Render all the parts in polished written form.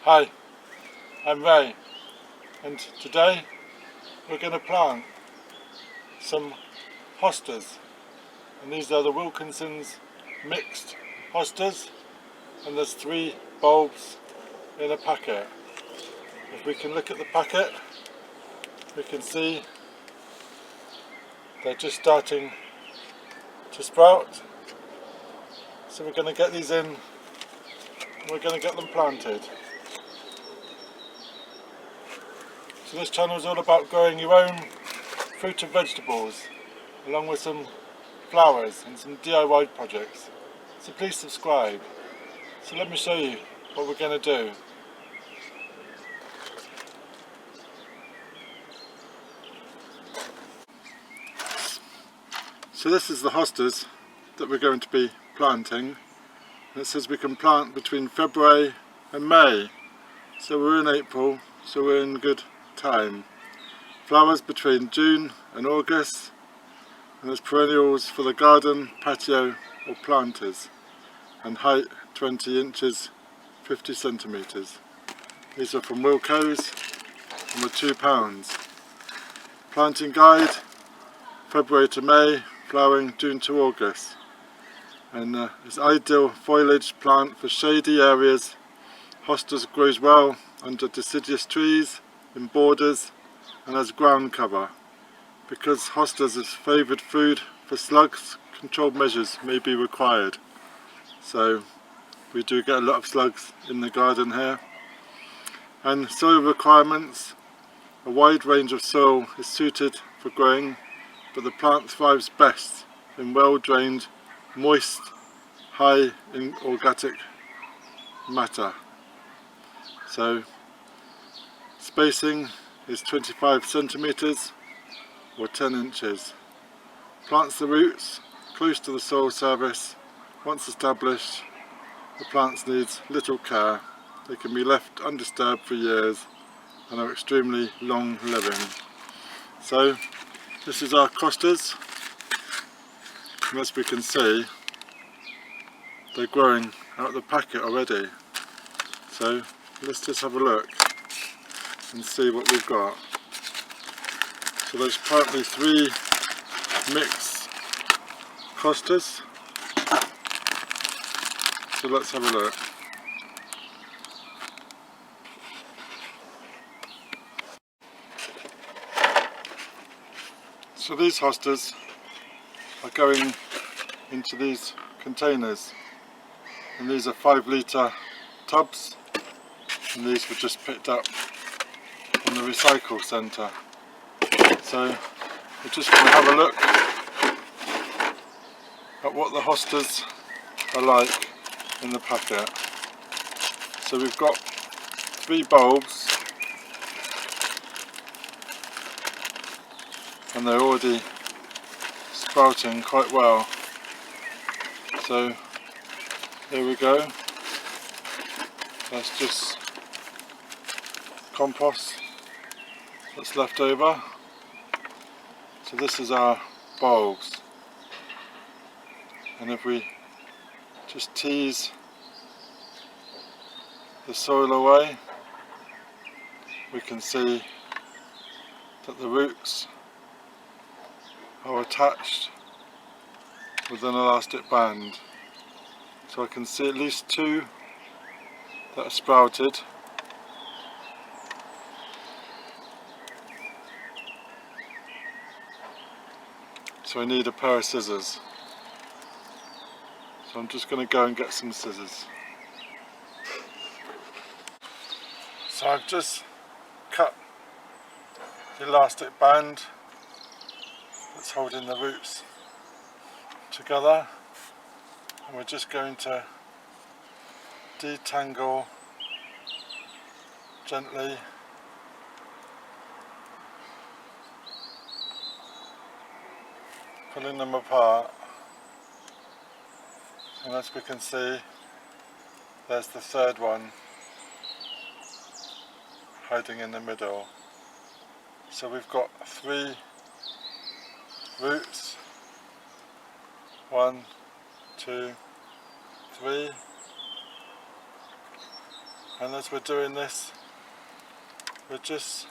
Hi, I'm Ray, and today we're going to plant some hostas, and these are the Wilkinson's mixed hostas, and there's 3 bulbs in a packet. If we can look at the packet, we can see they're just starting to sprout, so we're going to get these in and we're going to get them planted. So this channel is all about growing your own fruit and vegetables, along with some flowers and some DIY projects. So please subscribe. So let me show you what we're going to do. So this is the hostas that we're going to be planting. And it says we can plant between February and May. So we're in April, so we're in good time. Flowers between June and August, and there's perennials for the garden, patio or planters, and height 20 inches, 50 centimetres. These are from Wilco's and were £2. Planting guide, February to May, flowering June to August. And it's ideal foliage plant for shady areas. Hostas grows well under deciduous trees, in borders and as ground cover. Because hostas is favoured food for slugs, controlled measures may be required. So we do get a lot of slugs in the garden here. And soil requirements, a wide range of soil is suited for growing, but the plant thrives best in well drained, moist, high in organic matter. So spacing is 25 centimetres or 10 inches. Plants the roots close to the soil surface. Once established, the plants need little care. They can be left undisturbed for years and are extremely long living. So this is our hostas, and as we can see, they're growing out of the packet already. So let's just have a look and see what we've got. So there's apparently 3 mixed hostas. So let's have a look. So these hostas are going into these containers, and these are 5-litre tubs, and these were just picked up from the recycle centre. So we're just going to have a look at what the hostas are like in the packet. So we've got 3 bulbs, and they're already sprouting quite well. So here we go. That's just compost that's left over. So this is our bulbs, and if we just tease the soil away, we can see that the roots are attached with an elastic band. So I can see at least 2 that are sprouted. So I need a pair of scissors. So I'm just going to go and get some scissors. So I've just cut the elastic band that's holding the roots together, and we're just going to detangle gently pulling them apart, and as we can see, there's the 3rd one hiding in the middle. So we've got 3 roots, 1, 2, 3, And as we're doing this, we're just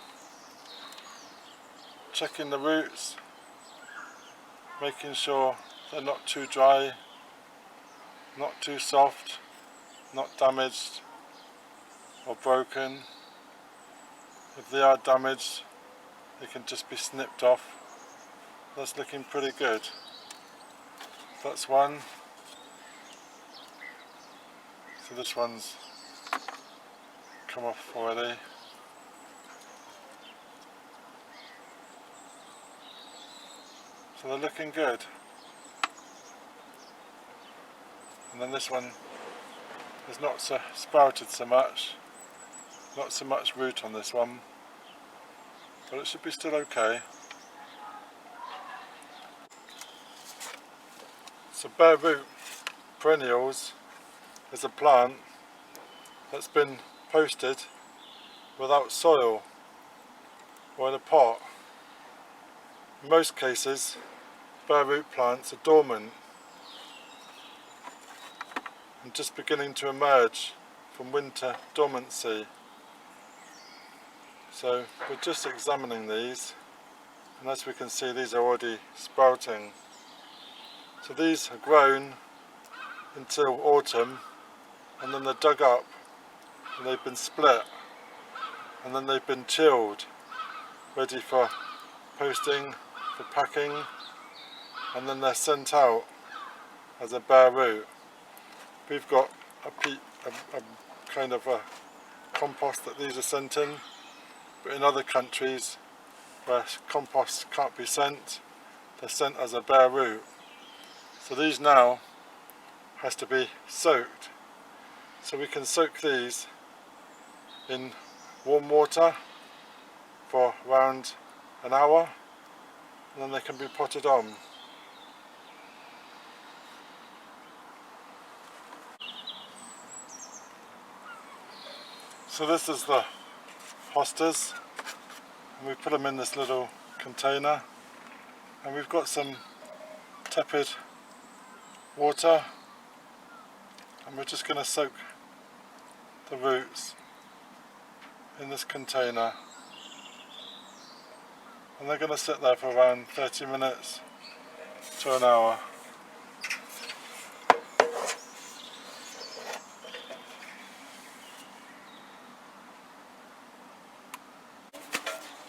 checking the roots, making sure they're not too dry, not too soft, not damaged or broken. If they are damaged, they can just be snipped off. That's looking pretty good. That's one. So this one's come off already. So they're looking good. And then this one is not so sprouted so much. Not so much root on this one. But it should be still okay. So bare root perennials is a plant that's been posted without soil or in a pot. In most cases, bare root plants are dormant and just beginning to emerge from winter dormancy. So we're just examining these, and as we can see, these are already sprouting. So these are grown until autumn, and then they're dug up and they've been split, and then they've been chilled, ready for posting, for packing, and then they're sent out as a bare root. We've got a kind of a compost that these are sent in, but in other countries where compost can't be sent, they're sent as a bare root. So these now has to be soaked. So we can soak these in warm water for around an hour, and then they can be potted on. So this is the hostas, and we put them in this little container, and we've got some tepid water, and we're just going to soak the roots in this container, and they're going to sit there for around 30 minutes to an hour.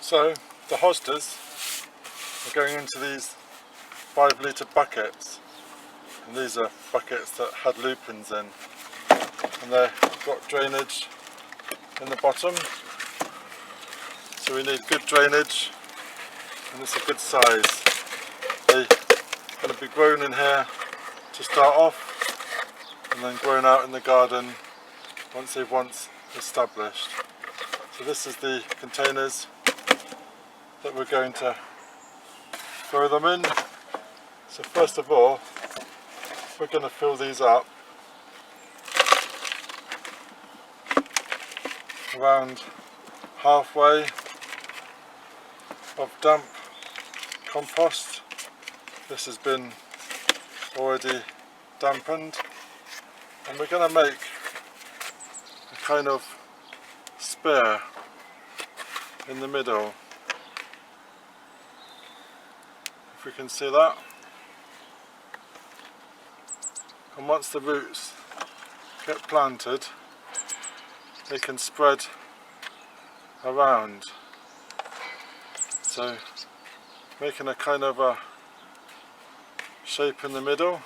So the hostas are going into these 5 litre buckets, and these are buckets that had lupins in, and they've got drainage in the bottom, so we need good drainage, and it's a good size. They're going to be grown in here to start off, and then grown out in the garden once they've established. So this is the containers that we're going to throw them in. So first of all, we're going to fill these up around halfway of damp compost. This has been already dampened, and we're going to make a kind of spear in the middle, if we can see that. And once the roots get planted, they can spread around. So making a kind of a shape in the middle,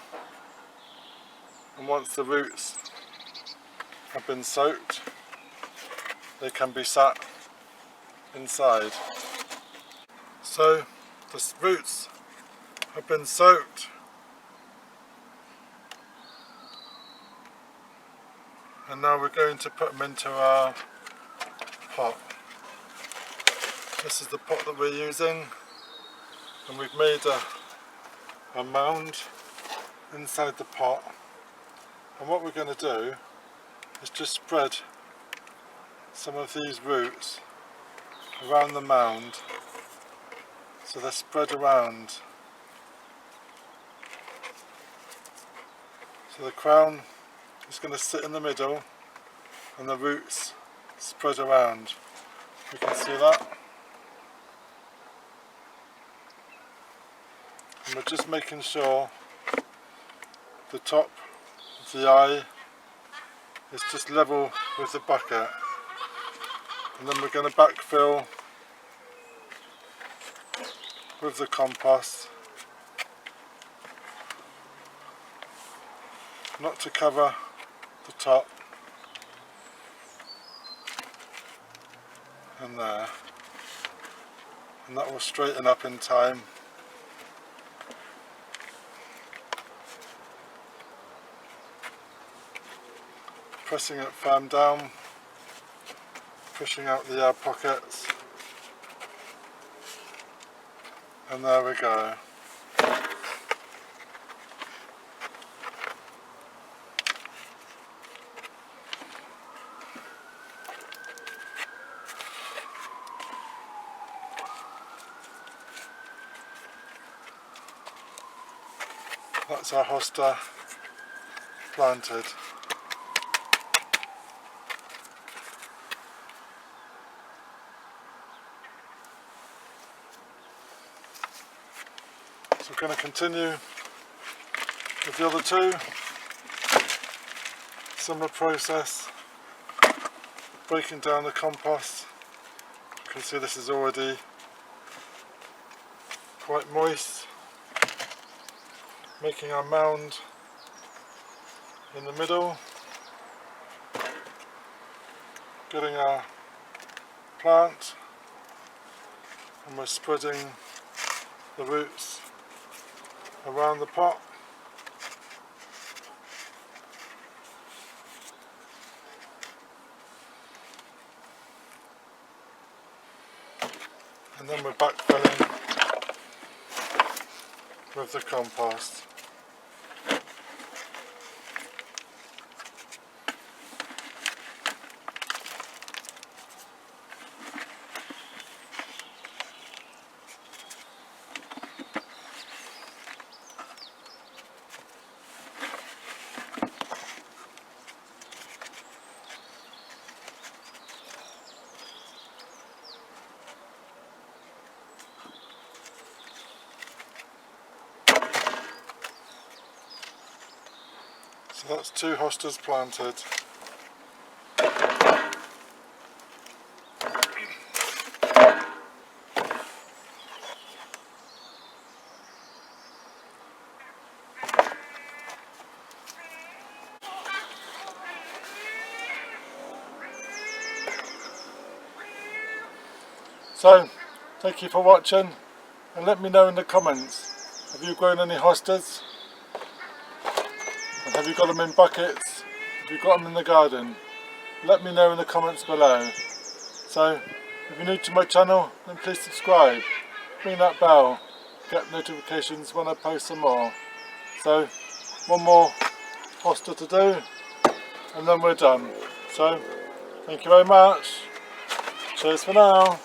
and once the roots have been soaked, they can be sat inside. So the roots have been soaked, and now we're going to put them into our pot. This is the pot that we're using, and we've made a mound inside the pot, and what we're going to do is just spread some of these roots around the mound, so they're spread around. So the crown is going to sit in the middle, and the roots spread around. You can see that. And we're just making sure the top of the eye is just level with the bucket. And then we're going to backfill with the compost, not to cover the top, and there, and that will straighten up in time. Pressing it firm down, pushing out the air pockets, and there we go. That's our hosta planted. So we're going to continue with the other two. Similar process, breaking down the compost. You can see this is already quite moist. Making our mound in the middle, getting our plant, and we're spreading the roots around the pot. And then we're backfilling with the compost. So that's 2 hostas planted. So, thank you for watching, and let me know in the comments, have you grown any hostas? And have you got them in buckets? Have you got them in the garden? Let me know in the comments below. So, if you're new to my channel, then please subscribe, ring that bell, get notifications when I post some more. So, one more hosta to do, and then we're done. So, thank you very much. Cheers for now.